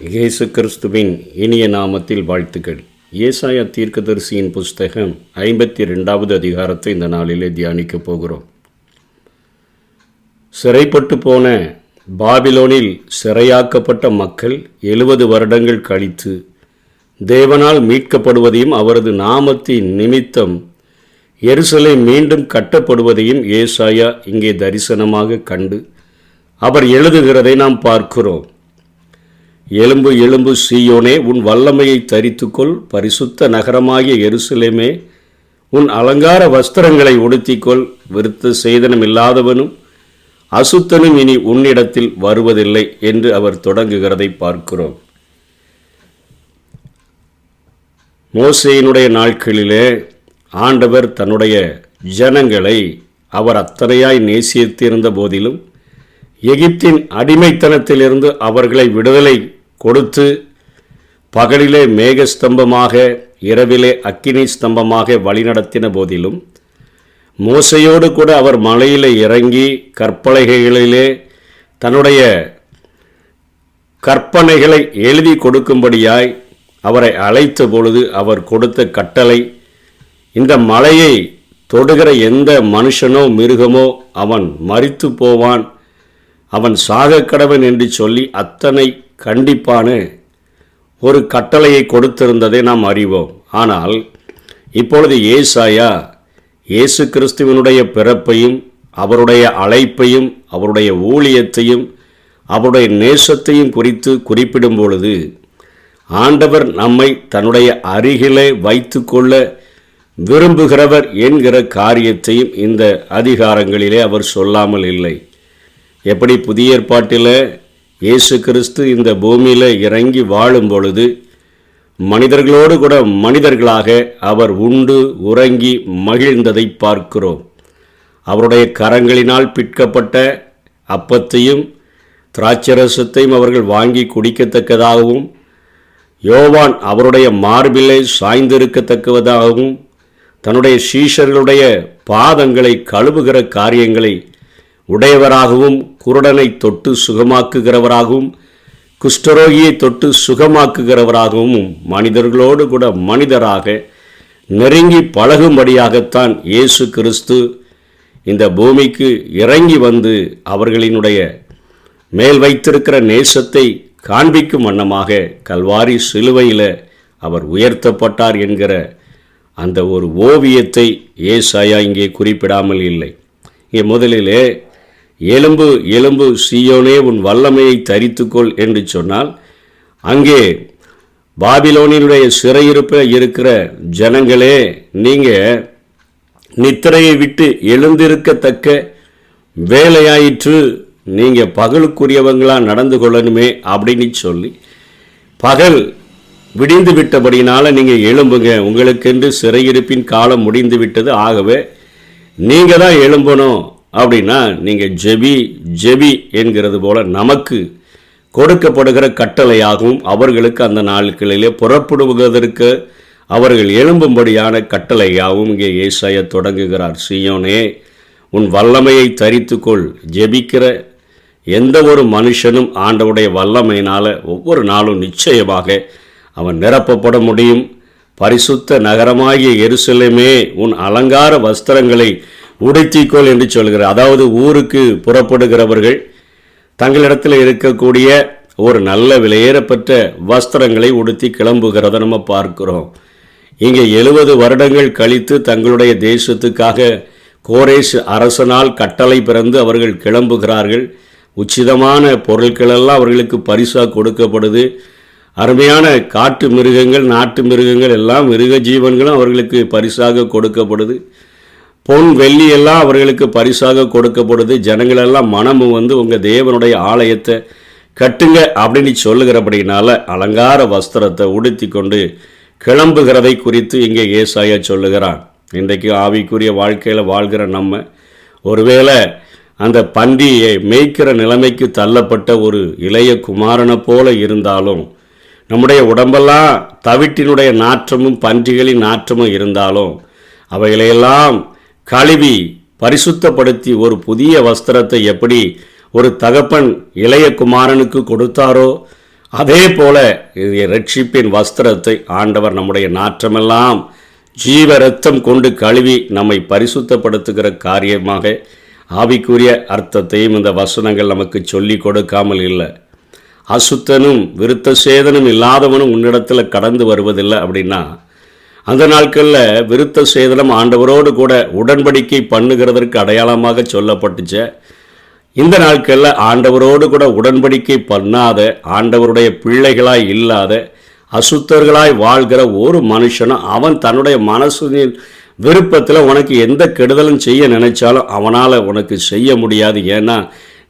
இயேசு கிறிஸ்துவின் இனிய நாமத்தில் வாழ்த்துக்கள். ஏசாயா தீர்க்கதரிசியின் புஸ்தகம் 52வது அதிகாரத்தை இந்த நாளிலே தியானிக்கப் போகிறோம். சிறைப்பட்டு போன பாபிலோனில் சிறையாக்கப்பட்ட மக்கள் 70 வருடங்கள் கழித்து தேவனால் மீட்கப்படுவதையும் அவரது நாமத்தின் நிமித்தம் எருசலேம் மீண்டும் கட்டப்படுவதையும் ஏசாயா இங்கே தரிசனமாக கண்டு அவர் எழுதுகிறதை நாம் பார்க்கிறோம். எலும்பு எலும்பு சீயோனே, உன் வல்லமையை தரித்துக்கொள். பரிசுத்த நகரமாகிய எருசலேமே, உன் அலங்கார வஸ்திரங்களை உடுத்திக்கொள். விருத்த சேதனம் இல்லாதவனும் அசுத்தனும் இனி உன்னிடத்தில் வருவதில்லை என்று அவர் தொடங்குகிறதை பார்க்கிறோம். மோசேயினுடைய நாட்களிலே ஆண்டவர் தன்னுடைய ஜனங்களை அவர் அத்தனையாய் நேசித்திருந்த போதிலும் எகிப்தின் அடிமைத்தனத்திலிருந்து அவர்களை விடுதலை கொடுத்து பகலிலே மேகஸ்தம்பமாக இரவிலே அக்கினி ஸ்தம்பமாக வழிநடத்தின போதிலும் மோசையோடு கூட அவர் மலையிலே இறங்கி கற்பலகைகளிலே தன்னுடைய கற்பனைகளை எழுதி கொடுக்கும்படியாய் அவரை அழைத்த பொழுது அவர் கொடுத்த கட்டளை, இந்த மலையை தொடுகிற எந்த மனுஷனோ மிருகமோ அவன் மரித்து போவான், அவன் சாகக்கடவன் என்று சொல்லி அத்தனை கண்டிப்பான ஒரு கட்டளையை கொடுத்திருந்ததை நாம் அறிவோம். ஆனால் இப்பொழுது ஏசாயா இயேசு கிறிஸ்துவினுடைய பிறப்பையும் அவருடைய அழைப்பையும் அவருடைய ஊழியத்தையும் அவருடைய நேசத்தையும் குறித்து குறிப்பிடும் பொழுது ஆண்டவர் நம்மை தன்னுடைய அருகிலே வைத்து கொள்ள விரும்புகிறவர் என்கிற காரியத்தையும் இந்த அதிகாரங்களிலே அவர் சொல்லாமல் இல்லை. எப்படி புதிய ஏற்பாட்டில் இயேசு கிறிஸ்து இந்த பூமியில் இறங்கி வாழும் பொழுது மனிதர்களோடு கூட மனிதர்களாக அவர் உண்டு உறங்கி மகிழ்ந்ததை பார்க்கிறோம். அவருடைய கரங்களினால் பிற்கப்பட்ட அப்பத்தையும் திராட்சரசத்தையும் அவர்கள் வாங்கி குடிக்கத்தக்கதாகவும் யோவான் அவருடைய மார்பிலை சாய்ந்திருக்கத்தக்கதாகவும் தன்னுடைய சீஷர்களுடைய பாதங்களை கழுவுகிற காரியங்களை உடையவராகவும் குருடனை தொட்டு சுகமாக்குகிறவராகவும் குஷ்டரோகியை தொட்டு சுகமாக்குகிறவராகவும் மனிதர்களோடு கூட மனிதராக நெருங்கி பழகும்படியாகத்தான் இயேசு கிறிஸ்து இந்த பூமிக்கு இறங்கி வந்து அவர்களினுடைய மேல் வைத்திருக்கிற நேசத்தை காண்பிக்கும் வண்ணமாக கல்வாரி சிலுவையில் அவர் உயர்த்தப்பட்டார் என்கிற அந்த ஒரு ஓவியத்தை ஏசாயா இங்கே குறிப்பிடாமல் இல்லை. இங்கே முதலிலே எலும்பு எலும்பு சீயோனே, உன் வல்லமையை தரித்துக்கொள் என்று சொன்னால் அங்கே பாபிலோனினுடைய சிறையிருப்பில் இருக்கிற ஜனங்களே, நீங்கள் நித்திரையை விட்டு எழுந்திருக்கத்தக்க வேலையாயிற்று, நீங்கள் பகலுக்குரியவங்களாக நடந்து கொள்ளணுமே அப்படின்னு சொல்லி பகல் விடிந்து விட்டபடினால நீங்கள் எழும்புங்க, உங்களுக்கென்று சிறையிருப்பின் காலம் முடிந்து விட்டது, ஆகவே நீங்கள் தான் எழும்பணும் அப்படின்னா நீங்கள் ஜெபி என்கிறது போல நமக்கு கொடுக்கப்படுகிற கட்டளையாகவும் அவர்களுக்கு அந்த நாட்களிலே புறப்படுவதற்கு அவர்கள் எழும்பும்படியான கட்டளையாகவும் இங்கே ஏசாயா தொடங்குகிறார். சீயோனே, உன் வல்லமையை தரித்துக்கொள். ஜெபிக்கிற எந்த ஒரு மனுஷனும் ஆண்டவுடைய வல்லமையினால் ஒவ்வொரு நாளும் நிச்சயமாக அவன் நிரப்பப்பட முடியும். பரிசுத்த நகரமாகிய எருசலேமே, உன் அலங்கார வஸ்திரங்களை உடுத்திக்கொள் என்று சொல்கிறார். அதாவது ஊருக்கு புறப்படுகிறவர்கள் தங்களிடத்தில் இருக்கக்கூடிய ஒரு நல்ல விலையேறப்பட்ட வஸ்திரங்களை உடுத்தி கிளம்புகிறத நம்ம பார்க்கிறோம். இங்கே 70 வருடங்கள் கழித்து தங்களுடைய தேசத்துக்காக கோரேஸ் அரசனால் கட்டளை பிறந்து அவர்கள் கிளம்புகிறார்கள். உச்சிதமான பொருட்களெல்லாம் அவர்களுக்கு பரிசாக கொடுக்கப்படுது. அருமையான காட்டு மிருகங்கள், நாட்டு மிருகங்கள் எல்லாம் மிருக ஜீவன்களும் அவர்களுக்கு பரிசாக கொடுக்கப்படுது. பொன் வெள்ளி எல்லாம் அவர்களுக்கு பரிசாக கொடுக்கப்படுது. ஜனங்களெல்லாம் மனமும் வந்து உங்கள் தேவனுடைய ஆலயத்தை கட்டுங்க அப்படின்னு சொல்லுகிறபடினால அலங்கார வஸ்திரத்தை உடுத்தி கொண்டு கிளம்புகிறதை குறித்து இங்கே ஏசாயா சொல்லுகிறான். இன்றைக்கு ஆவிக்குரிய வாழ்க்கையில் வாழ்கிற நம்ம ஒருவேளை அந்த பன்றியை மேய்க்கிற நிலைமைக்கு தள்ளப்பட்ட ஒரு இளைய குமாரனை போல இருந்தாலும், நம்முடைய உடம்பெல்லாம் தவிட்டினுடைய நாற்றமும் பன்றிகளின் நாற்றமும் இருந்தாலும் அவைகளையெல்லாம் கழுவி பரிசுத்தப்படுத்தி ஒரு புதிய வஸ்திரத்தை எப்படி ஒரு தகப்பன் இளைய குமாரனுக்கு கொடுத்தாரோ அதே போல ரட்சிப்பின் வஸ்திரத்தை ஆண்டவர் நம்முடைய நாற்றமெல்லாம் ஜீவ ரத்தம் கொண்டு கழுவி நம்மை பரிசுத்தப்படுத்துகிற காரியமாக ஆவிக்குரிய அர்த்தத்தையும் இந்த வசனங்கள் நமக்கு சொல்லி கொடுக்காமல் இல்லை. அசுத்தனும் விருத்த சேதனும் இல்லாதவனும் உன்னிடத்தில் கடந்து வருவதில்லை அப்படின்னா, அந்த நாட்களில் விருத்த சேதனம் ஆண்டவரோடு கூட உடன்படிக்கை பண்ணுகிறதற்கு அடையாளமாக சொல்லப்பட்டுச்ச. இந்த நாட்களில் ஆண்டவரோடு கூட உடன்படிக்கை பண்ணாத, ஆண்டவருடைய பிள்ளைகளாய் இல்லாத, அசுத்தர்களாய் வாழ்கிற ஒரு மனுஷனும் அவன் தன்னுடைய மனசின் விருப்பத்தில் உனக்கு எந்த கெடுதலும் செய்ய நினைச்சாலும் அவனால் உனக்கு செய்ய முடியாது. ஏன்னா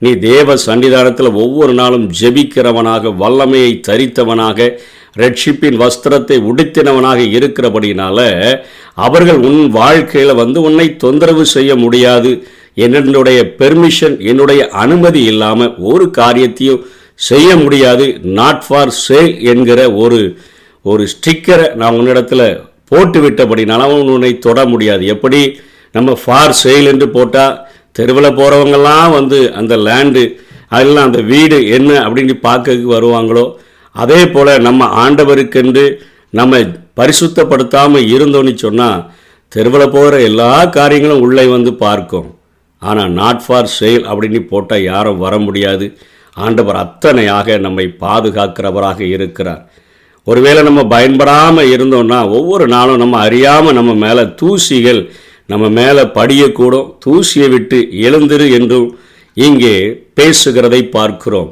நீ தேவ சன்னிதானத்தில் ஒவ்வொரு நாளும் ஜெபிக்கிறவனாக, வல்லமையை தரித்தவனாக, ரட்சிப்பின் வஸ்திரத்தை உடுத்தினவனாக இருக்கிறபடினால அவர்கள் உன் வாழ்க்கையில் உன்னை தொந்தரவு செய்ய முடியாது. என்னுடைய பெர்மிஷன், என்னுடைய அனுமதி இல்லாமல் ஒரு காரியத்தையும் செய்ய முடியாது. நாட் ஃபார் சேல் என்கிற ஒரு ஸ்டிக்கரை நான் உன்னிடத்தில் போட்டு விட்டபடினால அவன் உன்னை தொட முடியாது. எப்படி நம்ம ஃபார் சேல் என்று போட்டால் தெருவில் போகிறவங்கெல்லாம் அந்த லேண்டு அதெல்லாம் அந்த வீடு என்ன அப்படின்னு பார்க்க வருவாங்களோ, அதே போல் நம்ம ஆண்டவருக்கென்று நம்ம பரிசுத்தப்படுத்தாமல் இருந்தோன்னு சொன்னால் தெருவில் போகிற எல்லா காரியங்களும் உள்ளே பார்க்கும். ஆனால் நாட் ஃபார் சேல் அப்படின்னு போட்டால் யாரும் வர முடியாது. ஆண்டவர் அத்தனையாக நம்மை பாதுகாக்கிறவராக இருக்கிறார். ஒருவேளை நம்ம பயன்படாமல் இருந்தோம்னா ஒவ்வொரு நாளும் நம்ம அறியாமல் நம்ம மேலே தூசிகள் நம்ம மேலே படியக்கூடும். தூசியை விட்டு எழுந்திரு என்றும் இங்கே பேசுகிறதை பார்க்கிறோம்.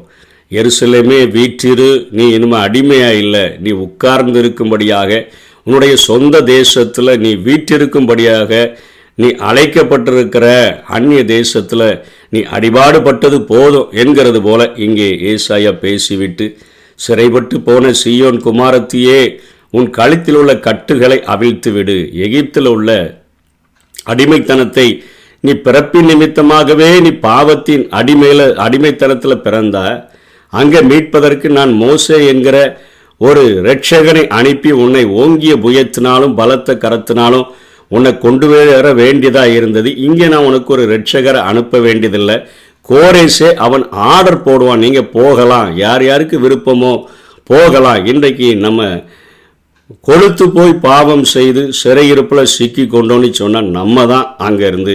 எருசலேமே வீற்றிரு, நீ இனிமே அடிமையாக இல்லை, நீ உட்கார்ந்து இருக்கும்படியாக, உன்னுடைய சொந்த தேசத்தில் நீ வீற்றிருக்கும்படியாக நீ அழைக்கப்பட்டிருக்கிற அந்நிய தேசத்தில் நீ அடிபாடுபட்டது போதும் என்கிறது போல இங்கே ஏசாயா பேசிவிட்டு, சிறைப்பட்டு போன சீயோன் குமாரத்தியே, உன் கழுத்தில் உள்ள கட்டுகளை அவிழ்த்து விடு. எகிப்தில் உள்ள அடிமைத்தனத்தை நீ பிறப்பின் நிமித்தமாகவே நீ பாவத்தின் அடிமைத்தனத்தில் பிறந்த, அங்கே மீட்பதற்கு நான் மோசே என்கிற ஒரு இரட்சகனை அனுப்பி உன்னை ஓங்கிய புயத்தினாலும் பலத்த கரத்தினாலும் உன்னை கொண்டு வர வேண்டியதாக இருந்தது. இங்கே நான் உனக்கு ஒரு இரட்சகரை அனுப்ப வேண்டியதில்லை. கோரேசே அவன் ஆர்டர் போடுவான், நீங்கள் போகலாம், யார் யாருக்கு விருப்பமோ போகலாம். இன்றைக்கு நம்ம கொழுத்து போய் பாவம் செய்து சிறையிருப்பில் சிக்கி கொண்டோன்னு சொன்னால் நம்ம தான் அங்கேருந்து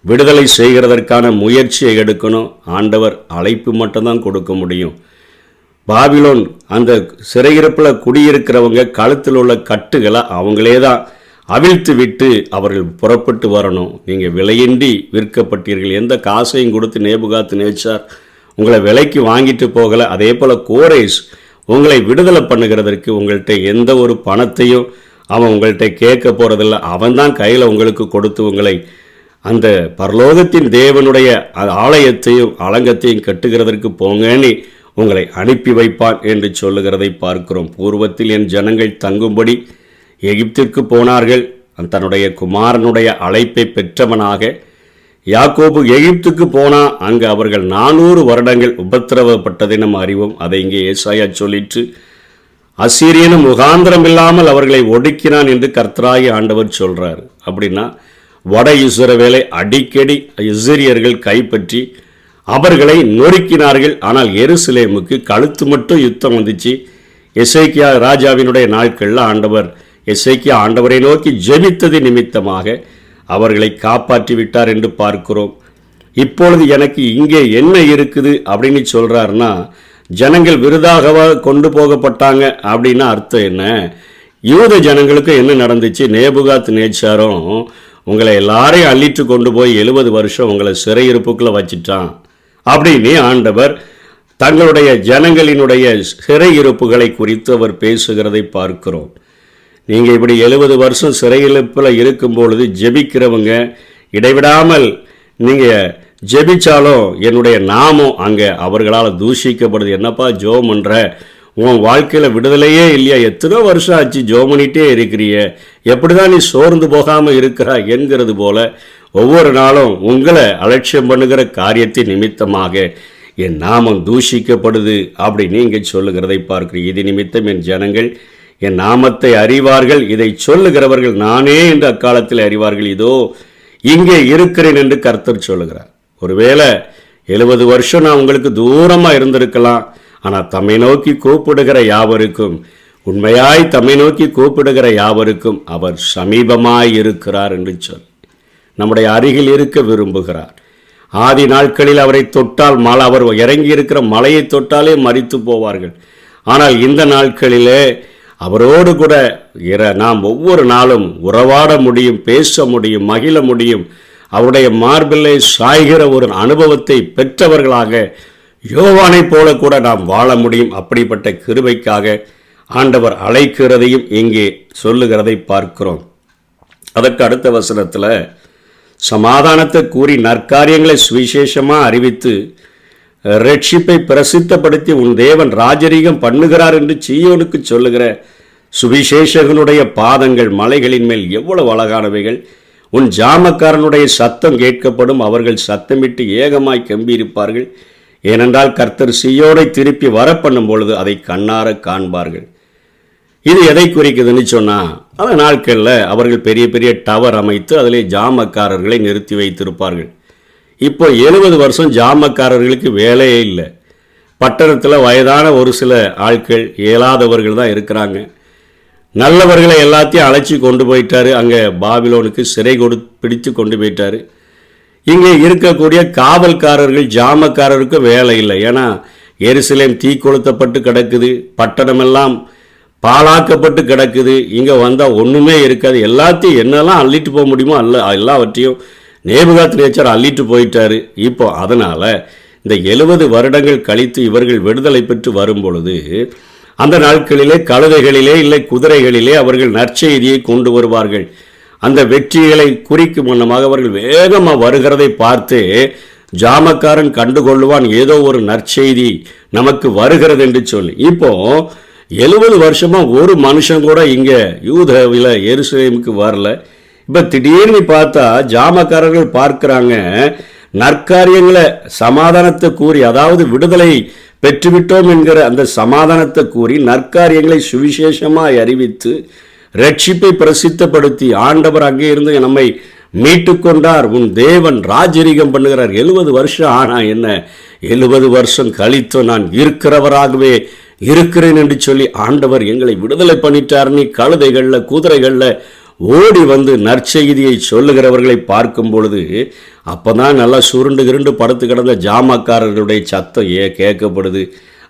விடுதலை செய்கிறதற்கான முயற்சியை எடுக்கணும். ஆண்டவர் அழைப்பு மட்டும்தான் கொடுக்க முடியும். பாபிலோன் அந்த சிறையிருப்பில் குடியிருக்கிறவங்க கழுத்தில் உள்ள கட்டுகளை அவங்களே தான் அவிழ்த்து விட்டு அவர்கள் புறப்பட்டு வரணும். நீங்கள் விலையின்றி விற்கப்பட்டீர்கள், எந்த காசையும் கொடுத்து நேபுகாத் நேச்சார் உங்களை விலைக்கு வாங்கிட்டு போகலை. அதே போல் கோரேஸ் உங்களை விடுதலை பண்ணுகிறதற்கு உங்கள்கிட்ட எந்த ஒரு பணத்தையும் அவன் உங்கள்கிட்ட கேட்க போகிறதில்ல. அவன்தான் கையில் உங்களுக்கு கொடுத்து உங்களை அந்த பரலோகத்தின் தேவனுடைய ஆலயத்தையும் அலங்கத்தையும் கட்டுகிறதற்கு போங்கன்னு உங்களை அனுப்பி வைப்பான் என்று சொல்லுகிறதை பார்க்கிறோம். பூர்வத்தில் என் ஜனங்கள் தங்கும்படி எகிப்திற்கு போனார்கள். தன்னுடைய குமாரனுடைய அழைப்பை பெற்றவனாக யாக்கோபு எகிப்துக்கு போனால் அங்கு அவர்கள் 400 வருடங்கள் உபத்திரவப்பட்டதை நம்ம அறிவோம். அதை இங்கே ஏசாயா சொல்லிட்டு, அசீரியனும் முகாந்திரம் இல்லாமல் அவர்களை ஒடுக்கினான் என்று கர்த்தராகிய ஆண்டவர் சொல்கிறார். அப்படின்னா வட இஸ்ரவேலை அடிக்கடி இஸ்ரேலியர்கள் கைப்பற்றி அவர்களை நொறுக்கினார்கள். ஆனால் எருசலேமுக்கு கழுத்து மட்டும் யுத்தம் வந்துச்சு. எசேக்கியா ராஜாவினுடைய நாட்களில் ஆண்டவர் எசேக்கியா ஆண்டவரை நோக்கி ஜெபித்தது நிமித்தமாக அவர்களை காப்பாற்றி விட்டார் என்று பார்க்கிறோம். இப்பொழுது எனக்கு இங்கே என்ன இருக்குது அப்படின்னு சொல்கிறாருன்னா, ஜனங்கள் விருதாகவா கொண்டு போகப்பட்டாங்க அப்படின்னா அர்த்தம் என்ன? யூத ஜனங்களுக்கு என்ன நடந்துச்சு? நேபுகாத் நேச்சாரும் உங்களை எல்லாரையும் அள்ளிட்டு கொண்டு போய் 70 வருஷம் உங்களை சிறையிருப்புக்குள்ளே வச்சிட்டான் அப்படின்னு ஆண்டவர் தங்களுடைய ஜனங்களினுடைய சிறையிருப்புகளை குறித்து அவர் பேசுகிறதை பார்க்கிறோம். நீங்கள் இப்படி 70 வருஷம் சிறையிருப்பில் இருக்கும்பொழுது ஜெபிக்கிறவங்க இடைவிடாமல் நீங்கள் ஜெபிச்சாலும் என்னுடைய நாமம் அங்கே அவர்களால் தூஷிக்கப்படுது. என்னப்பா ஜோம் பண்ணுற, உன் வாழ்க்கையில் விடுதலையே இல்லையா? எத்தனை வருஷம் ஆச்சு ஜோம் பண்ணிகிட்டே இருக்கிறிய, எப்படி தான் நீ சோர்ந்து போகாமல் இருக்கிறா என்கிறது போல ஒவ்வொரு நாளும் உங்களை அலட்சியம் பண்ணுகிற காரியத்தின் நிமித்தமாக என் நாமம் தூஷிக்கப்படுது அப்படின்னு இங்கே சொல்லுகிறதை பார்க்கிறேன். இது நிமித்தம் என் ஜனங்கள் என் நாமத்தை அறிவார்கள், இதை சொல்லுகிறவர்கள் நானே என்று அக்காலத்தில் அறிவார்கள். இதோ இங்கே இருக்கிறேன் என்று கர்த்தர் சொல்லுகிறார். ஒருவேளை 70 வருஷம் நான் உங்களுக்கு தூரமாக இருந்திருக்கலாம், ஆனால் தம்மை நோக்கி கூப்பிடுகிற யாவருக்கும், உண்மையாய் தம்மை நோக்கி கூப்பிடுகிற யாவருக்கும் அவர் சமீபமாய் இருக்கிறார் என்று சொல். நம்முடைய அருகில் இருக்க விரும்புகிறார். ஆதி நாட்களில் அவரை தொட்டால் அவர் இறங்கி இருக்கிற மலையை தொட்டாலே மரித்து போவார்கள். ஆனால் இந்த நாட்களிலே அவரோடு கூட நாம் ஒவ்வொரு நாளும் உறவாட முடியும், பேச முடியும், மகிழ முடியும். அவருடைய மார்பிலை சாய்கிற ஒரு அனுபவத்தை பெற்றவர்களாக யோவானை போல கூட நாம் வாழ முடியும். அப்படிப்பட்ட கிருபைக்காக ஆண்டவர் அழைக்கிறதையும் இங்கே சொல்லுகிறதை பார்க்கிறோம். அதற்கு அடுத்த வசனத்தில் சமாதானத்தை கூறி நற்காரியங்களை சுவிசேஷமாக அறிவித்து ரட்சிப்பை பிரசித்தப்படுத்தி உன் தேவன் ராஜரீகம் பண்ணுகிறார் என்று சீயோனுக்கு சொல்லுகிற சுவிசேஷகனுடைய பாதங்கள் மலைகளின் மேல் எவ்வளவு அழகானவைகள். உன் ஜாமக்காரனுடைய சத்தம் கேட்கப்படும், அவர்கள் சத்தமிட்டு ஏகமாய் கம்பியிருப்பார்கள். ஏனென்றால் கர்த்தர் சீயோனை திருப்பி வர பண்ணும் பொழுது அதை கண்ணார காண்பார்கள். இது எதை குறிக்குதுன்னு சொன்னால், அந்த நாட்களில் அவர்கள் பெரிய பெரிய டவர் அமைத்து அதிலே ஜாமக்காரர்களை நிறுத்தி வைத்திருப்பார்கள். இப்போ 70 வருஷம் ஜாமக்காரர்களுக்கு வேலையே இல்லை. பட்டணத்தில் வயதான ஒரு சில ஆட்கள், இயலாதவர்கள் தான் இருக்கிறாங்க. நல்லவர்களை எல்லாத்தையும் அழைச்சி கொண்டு போயிட்டாரு, அங்கே பாபிலோனுக்கு சிறை பிடித்து கொண்டு போயிட்டாரு. இங்கே இருக்கக்கூடிய காவல்காரர்கள் ஜாமக்காரருக்கு வேலை இல்லை. ஏன்னா எருசலேம் தீ கொளுத்தப்பட்டு கிடக்குது, பட்டணமெல்லாம் பாழாக்கப்பட்டு கிடக்குது. இங்கே வந்தால் ஒன்றுமே இருக்காது. எல்லாத்தையும் என்னெல்லாம் அள்ளிட்டு போக முடியுமோ எல்லாவற்றையும் நேபுகாத்நேச்சர் அள்ளிட்டு போயிட்டாரு. இப்போ அதனால் இந்த 70 வருடங்கள் கழித்து இவர்கள் விடுதலை பெற்று வரும் பொழுது அந்த நாட்களிலே கழுதைகளிலே இல்லை குதிரைகளிலே அவர்கள் நற்செய்தியை கொண்டு வருவார்கள். அந்த வெற்றிகளை குறிக்கும் வண்ணமாக அவர்கள் வேகமாக வருகிறதை பார்த்து ஜாமக்காரன் கண்டுகொள்ளுவான், ஏதோ ஒரு நற்செய்தி நமக்கு வருகிறது என்று சொல்லி. இப்போ 70 வருஷமாக ஒரு மனுஷன் கூட இங்கே யூதவில் எருசலேமுக்கு வரல. இப்போ திடீர்னு பார்த்தா ஜாமக்காரர்கள் பார்க்குறாங்க, நற்காரியங்களை சமாதானத்தை கூறி, அதாவது விடுதலை பெற்றுவிட்டோம் என்கிற அந்த சமாதானத்தை கூறி நற்காரியங்களை சுவிசேஷமாக அறிவித்து ரட்சிப்பை பிரசித்தப்படுத்தி ஆண்டவர் அங்கே இருந்து நம்மை மீட்டு கொண்டார், உன் தேவன் ராஜரீகம் பண்ணுகிறார். 70 வருஷம் ஆனா என்ன, 70 வருஷம் கழித்து நான் இருக்கிறவராகவே இருக்கிறேன் என்று சொல்லி ஆண்டவர் எங்களை விடுதலை பண்ணிட்டார்னு கழுதைகளில் குதிரைகளில் ஓடி வந்து நற்செய்தியை சொல்லுகிறவர்களை பார்க்கும் பொழுது அப்போதான் நல்லா சுருண்டு கிருண்டு படுத்து கிடந்த ஜாமக்காரர்களுடைய சத்தம் கேட்கப்படுது.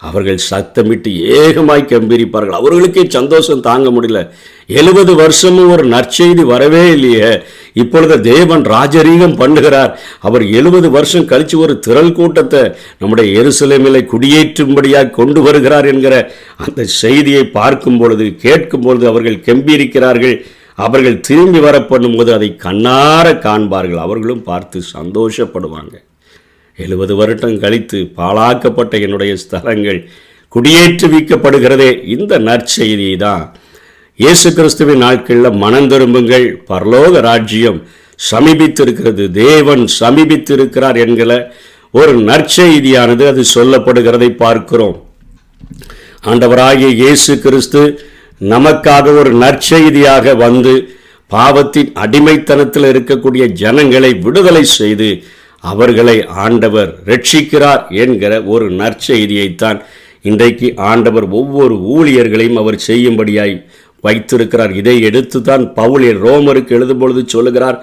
அவர்கள் சத்தமிட்டு ஏகமாய் கம்பீரிப்பார்கள். அவர்களுக்கே சந்தோஷம் தாங்க முடியல. 70 வருஷமும் ஒரு நற்செய்தி வரவே இல்லையே, இப்பொழுது தேவன் ராஜரீகம் பண்ணுகிறார். அவர் 70 வருஷம் கழித்து ஒரு திரள் கூட்டத்தை நம்முடைய எருசலேமிலே குடியேற்றும்படியாக கொண்டு வருகிறார் என்கிற அந்த செய்தியை பார்க்கும் பொழுது கேட்கும் பொழுது அவர்கள் கம்பீரிக்கிறார்கள். அவர்கள் திரும்பி வர பண்ணும்போது அதை கண்ணார காண்பார்கள். அவர்களும் பார்த்து சந்தோஷப்படுவாங்க. 70 வருடம் கழித்து பாழாக்கப்பட்ட என்னுடைய ஸ்தலங்கள் குடியேற்றுவிக்கப்படுகிறதே. இந்த நற்செய்தி தான் இயேசு கிறிஸ்துவின் நாட்களில் மனம் திரும்புங்கள், பரலோக ராஜ்யம் சமீபித்திருக்கிறது, தேவன் சமீபித்திருக்கிறார் என்கிற ஒரு நற்செய்தியானது அது சொல்லப்படுகிறதை பார்க்கிறோம். ஆண்டவராகிய இயேசு கிறிஸ்து நமக்காக ஒரு நற்செய்தியாக வந்து பாவத்தின் அடிமைத்தனத்தில் இருக்கக்கூடிய ஜனங்களை விடுதலை செய்து அவர்களை ஆண்டவர் ரட்சிக்கிறார் என்கிற ஒரு நற்செய்தியைத்தான் இன்றைக்கு ஆண்டவர் ஒவ்வொரு ஊழியர்களையும் அவர் செய்யும்படியாய் வைத்திருக்கிறார். இதை எடுத்து தான் பவுல் ரோமருக்கு எழுதும் பொழுது சொல்லுகிறார்,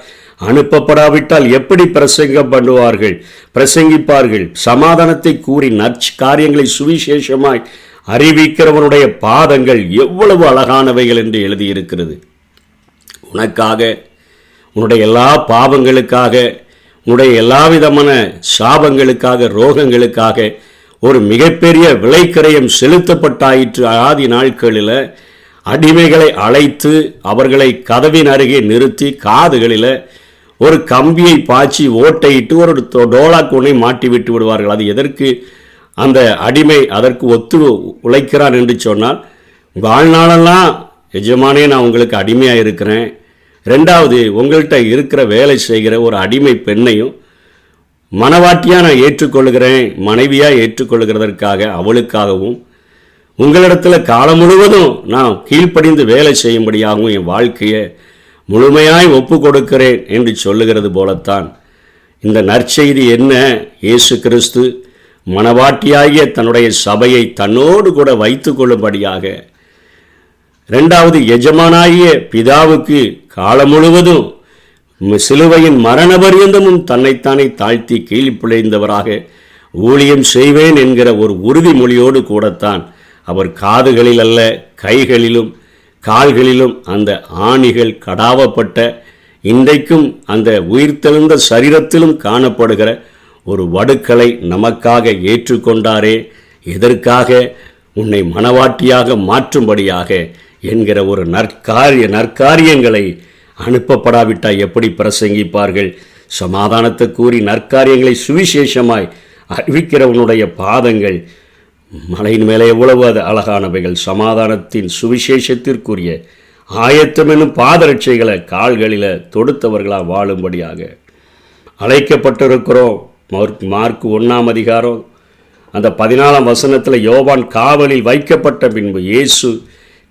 அனுப்பப்படாவிட்டால் எப்படி பிரசங்கம் பண்ணுவார்கள், பிரசங்கிப்பார்கள். சமாதானத்தை கூறி காரியங்களை சுவிசேஷமாய் அறிவிக்கிறவனுடைய பாதங்கள் எவ்வளவு அழகானவைகள் என்று எழுதியிருக்கிறது. உனக்காக, உன்னுடைய எல்லா பாவங்களுக்காக, உன்னுடைய எல்லா விதமான சாபங்களுக்காக, ரோகங்களுக்காக ஒரு மிகப்பெரிய விலைக்கரையம் செலுத்தப்பட்டாயிற்று. ஆதி நாட்களில் அடிமைகளை அழைத்து அவர்களை கதவின் அருகே நிறுத்தி காதுகளில் ஒரு கம்பியை பாய்ச்சி ஓட்டையிட்டு ஒரு டோலாக்கூனை மாட்டி விட்டு விடுவார்கள். அது எதற்கு? அந்த அடிமை அதற்கு ஒத்து உழைக்கிறான் என்று சொன்னால், வாழ்நாளெல்லாம் எஜமானே நான் உங்களுக்கு அடிமையாக இருக்கிறேன், ரெண்டாவது உங்கள்கிட்ட இருக்கிற வேலை செய்கிற ஒரு அடிமை பெண்ணையும் மனவாட்டியாக நான் ஏற்றுக்கொள்கிறேன், மனைவியாக ஏற்றுக்கொள்கிறதற்காக அவளுக்காகவும் உங்களிடத்தில் காலம் முழுவதும் நான் கீழ்ப்படிந்து வேலை செய்யும்படியாகவும் என் வாழ்க்கையை முழுமையாய் ஒப்பு கொடுக்கிறேன் என்று சொல்லுகிறது போலத்தான் இந்த நற்செய்தி என்ன? இயேசு கிறிஸ்து மணவாட்டியாகிய தன்னுடைய சபையை தன்னோடு கூட வைத்து கொள்ளும்படியாக, இரண்டாவது எஜமானாகிய பிதாவுக்கு காலம் முழுவதும் சிலுவையின் மரண பரியந்தமும் தன்னைத்தானே தாழ்த்தி கீழ்ப்பிழைந்தவராக ஊழியம் செய்வேன் என்கிற ஒரு உறுதிமொழியோடு கூடத்தான் அவர் காதுகளில் அல்ல, கைகளிலும் கால்களிலும் அந்த ஆணிகள் கடாவப்பட்ட, இன்றைக்கும் அந்த உயிர்த்தெழுந்த சரீரத்திலும் காணப்படுகிற ஒரு வடுக்களை நமக்காக ஏற்றுக்கொண்டாரே. எதற்காக? உன்னை மணவாட்டியாக மாற்றும்படியாக என்கிற ஒரு நற்காரியங்களை அனுப்பப்படாவிட்டால் எப்படி பிரசங்கிப்பார்கள்? சமாதானத்தை கூறி நற்காரியங்களை சுவிசேஷமாய் அறிவிக்கிறவனுடைய பாதங்கள் மலையின் மேலே எவ்வளவு அது அழகானவைகள். சமாதானத்தின் சுவிசேஷத்திற்குரிய ஆயத்தம் என்னும் பாதரட்சைகளை கால்களில் தொடுத்தவர்களாக வாழும்படியாக அழைக்கப்பட்டிருக்கிறோம். மார்க்கு 1ஆம் அதிகாரம் அந்த 14ஆம் வசனத்தில் யோவான் காவலில் வைக்கப்பட்ட பின்பு இயேசு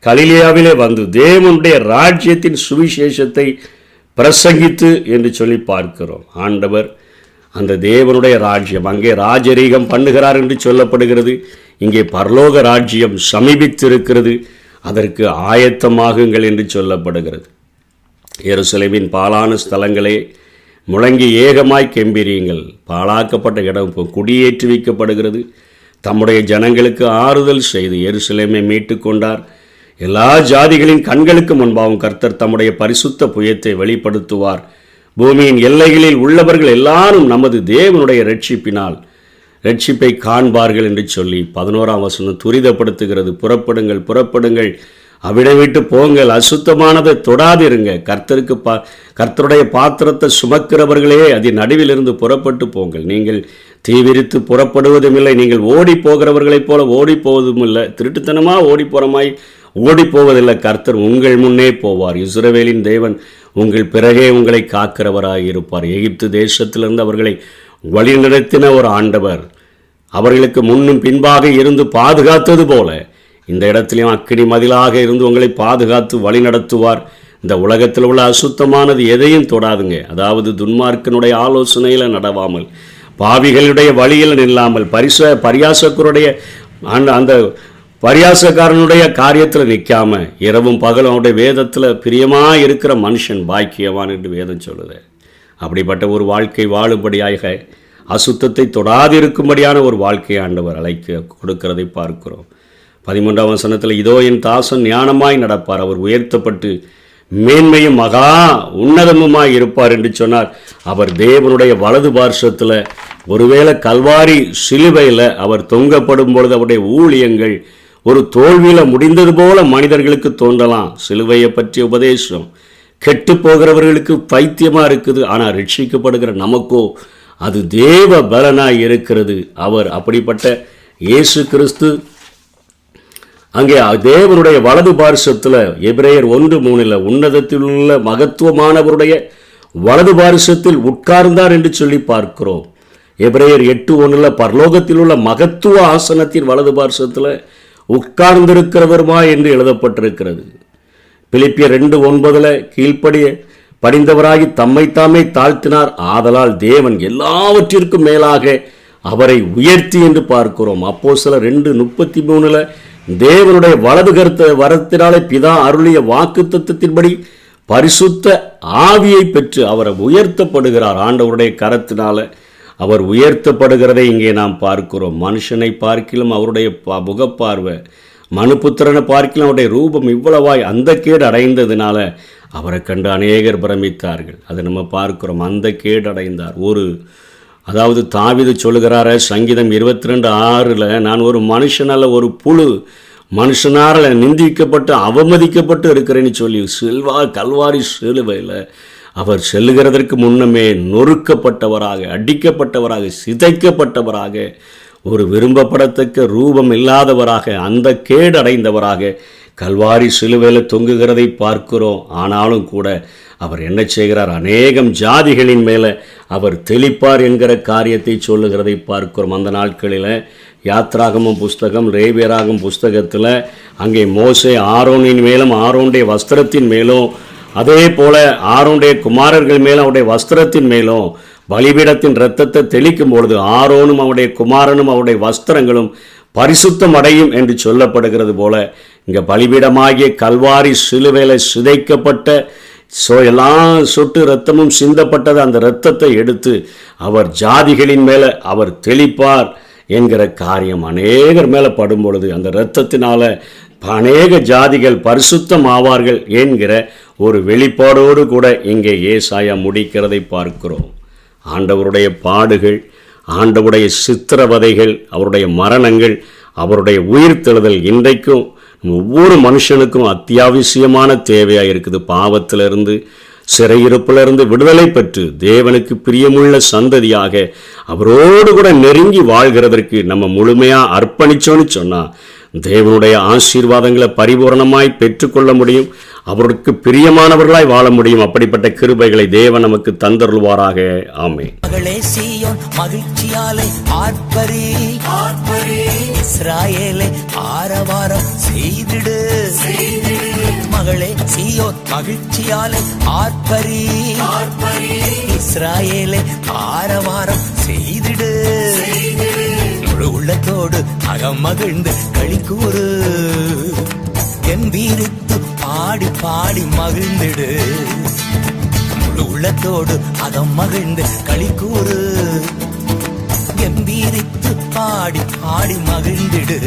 கலிலேயாவிலே வந்து தேவனுடைய ராஜ்யத்தின் சுவிசேஷத்தை பிரசங்கித்து என்று சொல்லி பார்க்கிறோம். ஆண்டவர் அந்த தேவனுடைய ராஜ்யம் அங்கே ராஜரீகம் பண்ணுகிறார் என்று சொல்லப்படுகிறது. இங்கே பரலோக ராஜ்யம் சமீபித்திருக்கிறது, அதற்கு ஆயத்தமாகுங்கள் என்று சொல்லப்படுகிறது. எருசலேமின் பாழான ஸ்தலங்களே முழங்கி ஏகமாய் கெம்பீரியுங்கள். பாழாக்கப்பட்ட இடம் குடியேற்றி வைக்கப்படுகிறது. தம்முடைய ஜனங்களுக்கு ஆறுதல் செய்து எருசலேமை மீட்டு கொண்டார். எல்லா ஜாதிகளின் கண்களுக்கு முன்பாகவும் கர்த்தர் தம்முடைய பரிசுத்த புயத்தை வெளிப்படுத்துவார். பூமியின் எல்லைகளில் உள்ளவர்கள் எல்லாரும் நமது தேவனுடைய ரட்சிப்பை காண்பார்கள் என்று சொல்லி 11ஆம் வசனம் துரிதப்படுத்துகிறது. புறப்படுங்கள், புறப்படுங்கள், அவிடம் விட்டு போங்கள், அசுத்தமானதை தொடாதிருங்க. கர்த்தருடைய பாத்திரத்தை சுமக்கிறவர்களே அதன் நடுவிலிருந்து புறப்பட்டு போங்கள். நீங்கள் தீவிரித்து புறப்படுவதும் இல்லை, நீங்கள் ஓடி போகிறவர்களைப் போல ஓடி போவதும் இல்லை, திருட்டுத்தனமாக ஓடி போகிறமாய் ஓடி போவதில்லை. கர்த்தர் உங்கள் முன்னே போவார். இஸ்ரவேலின் தேவன் உங்கள் பிறகே உங்களை காக்கிறவராய் இருப்பார். எகிப்து தேசத்திலிருந்து அவர்களை வழிநடத்தின ஒரு ஆண்டவர் அவர்களுக்கு முன்னும் பின்பாக இருந்து பாதுகாத்தது போல இந்த இடத்திலையும் அக்கினி மதிலாக இருந்து உங்களை பாதுகாத்து வழி நடத்துவார். இந்த உலகத்தில் உள்ள அசுத்தமானது எதையும் தொடாதுங்க. அதாவது துன்மார்க்கனுடைய ஆலோசனையில் நடவாமல், பாவிகளுடைய வழியில் நில்லாமல், பரியாசக்கருடைய அந்த பரியாசக்காரனுடைய காரியத்தில் நிற்காம, இரவும் பகலும் அவனுடைய வேதத்தில் பிரியமாக இருக்கிற மனுஷன் பாக்கியவான் என்று வேதம் சொல்லுது. அப்படிப்பட்ட ஒரு வாழ்க்கை வாழும்படியாக, அசுத்தத்தை தொடாதிருக்கும்படியான ஒரு வாழ்க்கையை ஆண்டவர் அழைக்க கொடுக்கிறதை பார்க்கிறோம். 13ஆம் வசனத்தில் இதோ என் தாசன் ஞானமாய் நடப்பார், அவர் உயர்த்தப்பட்டு மேன்மையும் மகா உன்னதமுமாய் இருப்பார் என்று சொன்னார். அவர் தேவனுடைய வலது பார்சத்தில், ஒருவேளை கல்வாரி சிலுவையில் அவர் தொங்கப்படும் பொழுது அவருடைய ஊழியங்கள் ஒரு தோல்வியில் முடிந்தது போல மனிதர்களுக்கு தோன்றலாம். சிலுவையை பற்றிய உபதேசம் கெட்டு போகிறவர்களுக்கு பைத்தியமாக இருக்குது, ஆனால் ரட்சிக்கப்படுகிற நமக்கோ அது தேவ பலனாய் இருக்கிறது. அவர் அப்படிப்பட்ட இயேசு கிறிஸ்து அங்கே தேவனுடைய வலது பார்சத்தில் எபிரேயர் 1:3 உன்னதத்தில் உள்ள மகத்துவமானவருடைய வலது பார்சத்தில் உட்கார்ந்தார் என்று சொல்லி பார்க்கிறோம். எபிரேயர் 8:1 பரலோகத்தில் உள்ள மகத்துவ ஆசனத்தின் வலது பார்சத்தில் உட்கார்ந்திருக்கிறவருமா என்று எழுதப்பட்டிருக்கிறது. பிலிப்பியர் 2:9 கீழ்ப்படிய படிந்தவராகி தம்மைத்தாமே தாழ்த்தினார், ஆதலால் தேவன் எல்லாவற்றிற்கும் மேலாக அவரை உயர்த்தி என்று பார்க்கிறோம். அப்போஸ்தலர் 2:33 தேவனுடைய வலது வரத்தினாலே பிதா அருளிய வாக்குத்தத்தத்தின்படி பரிசுத்த ஆவியை பெற்று அவர் உயர்த்தப்படுகிறார். ஆண்டவருடைய கரத்தினால அவர் உயர்த்தப்படுகிறதை இங்கே நாம் பார்க்கிறோம். மனுஷனை பார்க்கிலும் அவருடைய முகப்பார்வை, மனுபுத்திரனை பார்க்கிலும் அவருடைய ரூபம் இவ்வளவாய் அந்த கேடு அடைந்ததினால அவரை கண்டு அநேகர் பிரமித்தார்கள். அதை நம்ம பார்க்கிறோம். அந்த கேடு அடைந்தார். அதாவது தாவீது சொல்லுகிறார சங்கீதம் 22:6 நான் ஒரு மனுஷனால ஒரு புழு, மனுஷனால நிந்திக்கப்பட்டு அவமதிக்கப்பட்டு இருக்கிறேன்னு சொல்லி கல்வாரி சிலுவையில் அவர் செல்லுகிறதற்கு முன்னமே நொறுக்கப்பட்டவராக, அடிக்கப்பட்டவராக, சிதைக்கப்பட்டவராக, ஒரு விரும்பப்படத்தக்க ரூபம் இல்லாதவராக, அந்த கேடு அடைந்தவராக கல்வாரி சிலுவையில் தொங்குகிறதை பார்க்கிறோம். ஆனாலும் கூட அவர் என்ன செய்கிறார்? அநேகம் ஜாதிகளின் மேலே அவர் தெளிப்பார் என்கிற காரியத்தை சொல்லுகிறதை பார்க்கிறோம். அந்த நாட்களில் யாத்ராகமம் புஸ்தகம், லேவியராகும் புஸ்தகத்தில் அங்கே மோசே ஆரோனின் மேலும் ஆரோனுடைய வஸ்திரத்தின் மேலும், அதே போல ஆரோனுடைய குமாரர்கள் மேலும் அவருடைய வஸ்திரத்தின் மேலும் பலிபீடத்தின் இரத்தத்தை தெளிக்கும் பொழுது ஆரோனும் அவருடைய குமாரனும் அவருடைய வஸ்திரங்களும் பரிசுத்தம் அடையும் என்று சொல்லப்படுகிறது போல, இங்கே பலிபீடமாகிய கல்வாரி சிலுவையில சிதைக்கப்பட்ட எல்லாம் சொட்டு இரத்தமும் சிந்தப்பட்டது. அந்த இரத்தத்தை எடுத்து அவர் ஜாதிகளின் மேலே அவர் தெளிப்பார் என்கிற காரியம் அநேகர் மேலே படும் பொழுது அந்த இரத்தத்தினால அநேக ஜாதிகள் பரிசுத்தம் ஆவார்கள் என்கிற ஒரு வெளிப்பாடோடு கூட இங்கே ஏசாயா முடிக்கிறதை பார்க்கிறோம். ஆண்டவருடைய பாடுகள், ஆண்டவருடைய சித்திரவதைகள், அவருடைய மரணங்கள், அவருடைய உயிர்த்தெழுதல் இன்றைக்கும் ஒவ்வொரு மனுஷனுக்கும் அத்தியாவசியமான தேவையாக இருக்குது. பாவத்திலிருந்து சிறையிருப்பிலிருந்து விடுதலை பெற்று தேவனுக்கு பிரியமுள்ள சந்ததியாக அவரோடு கூட நெருங்கி வாழ்கிறதற்கு நம்ம முழுமையாக அர்ப்பணிச்சோன்னு சொன்னால் தேவனுடைய ஆசீர்வாதங்களை பரிபூரணமாய் பெற்றுக்கொள்ள முடியும். அவருக்கு பிரியமானவர்களாய் வாழ முடியும். அப்படிப்பட்ட கிருபைகளை தேவன் நமக்கு தந்தருள்வாராக. ஆமென். மகளே சீயோன் மகிழ்ச்சியாலே ஆர்ப்பரி, இஸ்ராயேலே ஆரவாரம் செய்திடு. மகளே சீயோன் மகிழ்ச்சியாலே ஆர்ப்பரி, இஸ்ராயேலே ஆரவாரம் செய்திடு. முழு உள்ளத்தோடு அகம் மகிழ்ந்து களி கூறு, என் வீரித்து பாடி பாடி மகிழ்ந்திடு. முழு உள்ளத்தோடு அகம் மகிழ்ந்து களி கூறு, என் வீரித்து பாடி பாடி மகிழ்ந்திடு.